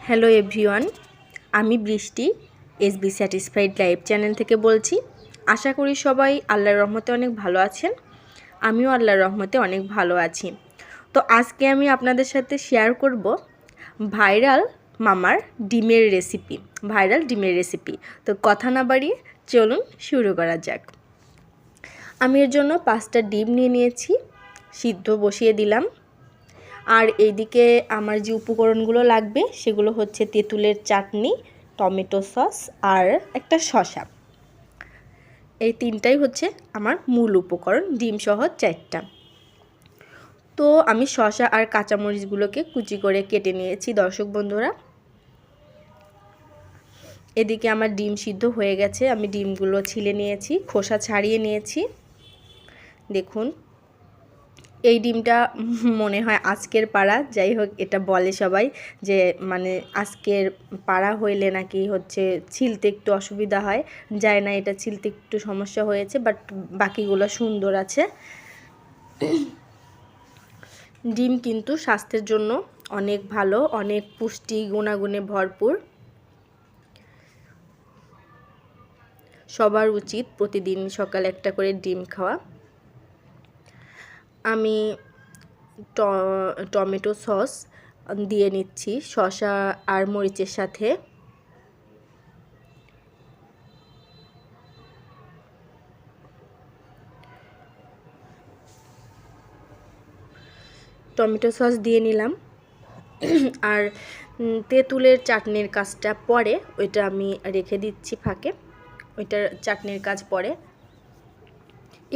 Hello everyone, আমি বৃষ্টি SB satisfied live channel থেকে বলছি। আশা করি সবাই আল্লাহর রহমতে অনেক ভালো আছেন। আমিও আল্লাহর রহমতে অনেক ভালো আছি। তো আজকে আমি আপনাদের সাথে শেয়ার করব ভাইরাল মামার ডিমের রেসিপি। তো কথা না বাড়িয়ে চলুন শুরু করা যাক। আমি এর জন্য 5টা ডিম নিয়ে নিয়েছি, সিদ্ধ বসিয়ে দিলাম। আর এইদিকে আমার যে উপকরণগুলো লাগবে সেগুলো হচ্ছে তেঁতুলের চাটনি, টমেটো সস আর একটা শসা। এই তিনটাই হচ্ছে আমার মূল উপকরণ, ডিম সহ 4টা। তো আমি শসা আর কাঁচামরিচগুলোকে কুচি করে কেটে নিয়েছি দর্শক বন্ধুরা। এদিকে আমার ডিম সিদ্ধ হয়ে গেছে, আমি ডিমগুলো ছিলে নিয়েছি, খোসা ছাড়িয়ে নিয়েছি। দেখুন, এই ডিমটা মনে হয় আজকের পাড়া, যাই হোক এটা বলে সবাই যে মানে আজকের পাড়া হইলে নাকি হচ্ছে ছিলতে একটু অসুবিধা হয়, যায় না, এটা ছিলতে একটু সমস্যা হয়েছে, বাট বাকিগুলো সুন্দর আছে। ডিম কিন্তু স্বাস্থ্যের জন্য অনেক ভালো, অনেক পুষ্টি গুণাগুণে ভরপুর। সবার উচিত প্রতিদিন সকালে একটা করে ডিম খাওয়া। আমি টমেটো সস দিয়ে নিচ্ছি শসা আর মরিচের সাথে। টমেটো সস দিয়ে নিলাম। আর তেঁতুলের চাটনির কাজটা পরে, ওইটা আমি রেখে দিচ্ছি ফাঁকে, ওইটার চাটনির কাজ পরে।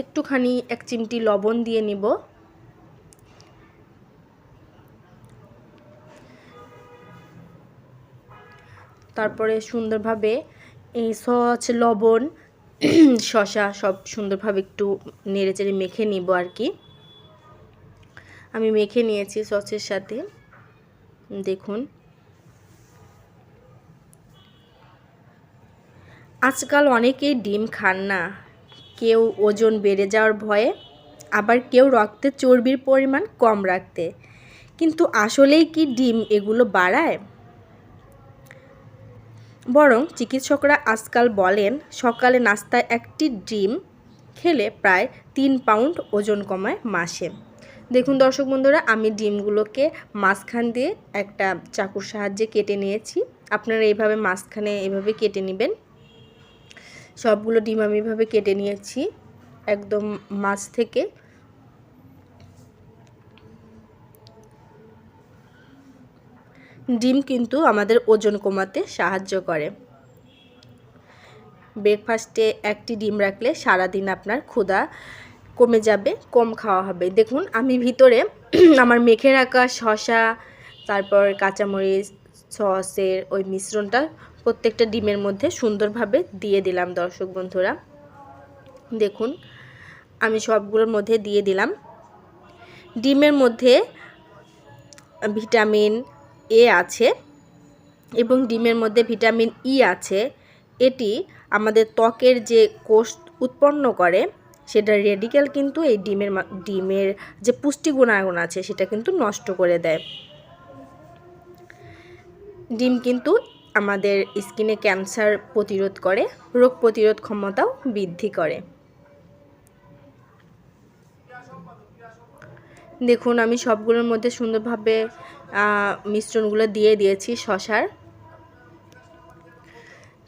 একটুখানি 1 চিমটি লবণ দিয়ে নিব। তারপরে সুন্দরভাবে এই সস, লবণ, শসা সব সুন্দরভাবে একটু নেড়েচেড়ে মেখে নিব আর কি। আমি মেখে নিয়েছি সসের সাথে। দেখুন, আজকাল অনেকেই ডিম খান না, কেউ ওজন বেড়ে যাওয়ার ভয়ে, আবার কেউ রক্তে চর্বির পরিমাণ কম রাখতে। কিন্তু আসলেই কি ডিম এগুলো বাড়ায়? বরং চিকিৎসকরা আজকাল বলেন সকালে নাস্তায় 1টি ডিম খেলে প্রায় 3 পাউন্ড ওজন কমায় মাসে। দেখুন দর্শক বন্ধুরা, আমি ডিমগুলোকে মাঝখান দিয়ে একটা চাকুর সাহায্যে কেটে নিয়েছি। আপনারা এইভাবে মাঝখানে এভাবে কেটে নেবেন। সবগুলো ডিম আমি এভাবে কেটে নিয়েছি একদম মাছ থেকে। ডিম কিন্তু আমাদের ওজন কমাতে সাহায্য করে। ব্রেকফাস্টে 1টি ডিম রাখলে সারাদিন আপনার ক্ষুধা কমে যাবে, কম খাওয়া হবে। দেখুন, আমি ভিতরে আমার মেখে রাখা শসা, তারপর কাঁচামরিচ, সসের ওই মিশ্রণটা প্রত্যেকটা ডিমের মধ্যে সুন্দরভাবে দিয়ে দিলাম দর্শক বন্ধুরা। দেখুন, আমি সবগুলোর মধ্যে দিয়ে দিলাম। ডিমের মধ্যে ভিটামিন এ আছে এবং ডিমের মধ্যে ভিটামিন ই আছে। এটি আমাদের ত্বকের যে কোষ উৎপন্ন করে, সেটা রেডিক্যাল কিন্তু এই ডিমের যে পুষ্টি গুণাগুণ আছে সেটা কিন্তু নষ্ট করে দেয়। ডিম কিন্তু আমাদের স্কিনে ক্যান্সার প্রতিরোধ করে, রোগ প্রতিরোধ ক্ষমতাও বৃদ্ধি করে। দেখুন, আমি সবগুলোর মধ্যে সুন্দরভাবে মিশ্রণগুলো দিয়ে দিয়েছি শসার।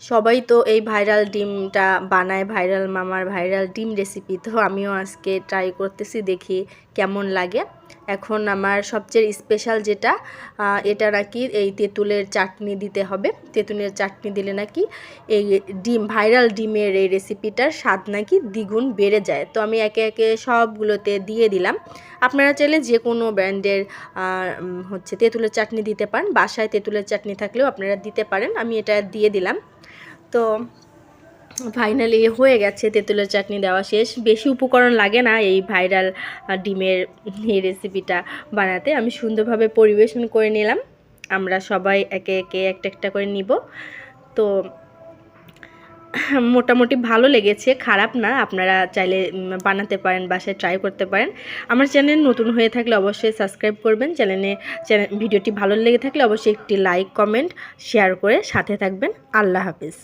সবাই তো এই ভাইরাল ডিমটা বানায়, ভাইরাল মামার ভাইরাল ডিম রেসিপি। তো আমিও আজকে ট্রাই করতেছি, দেখি কেমন লাগে। এখন আমার সবচেয়ে স্পেশাল যেটা, এটা নাকি এই তেঁতুলের চাটনি দিতে হবে। তেঁতুলের চাটনি দিলে নাকি এই ভাইরাল ডিমের এই রেসিপিটার স্বাদ নাকি দ্বিগুণ বেড়ে যায়। তো আমি একে একে সবগুলোতে দিয়ে দিলাম। আপনারা চাইলে যে কোনো ব্র্যান্ডের হচ্ছে তেঁতুলের চাটনি দিতে পারেন, বাসায় তেঁতুলের চাটনি থাকলেও আপনারা দিতে পারেন। আমি এটা দিয়ে দিলাম। তো ফাইনালি হয়ে গেছে, তেঁতুলের চাটনি দেওয়া শেষ। বেশি উপকরণ লাগে না এই ভাইরাল ডিমের এই রেসিপিটা বানাতে। আমি সুন্দরভাবে পরিবেশন করে নিলাম। আমরা সবাই একে একে একটা একটা করে নিব। তো মোটামুটি ভালো লেগেছে, খারাপ না। আপনারা চাইলে বানাতে পারেন, বাসায় ট্রাই করতে পারেন। আমার চ্যানেল নতুন হয়ে থাকলে অবশ্যই সাবস্ক্রাইব করবেন। ভিডিওটি ভালো লেগে থাকলে অবশ্যই একটি লাইক, কমেন্ট, শেয়ার করে সাথে থাকবেন। আল্লাহ হাফেজ।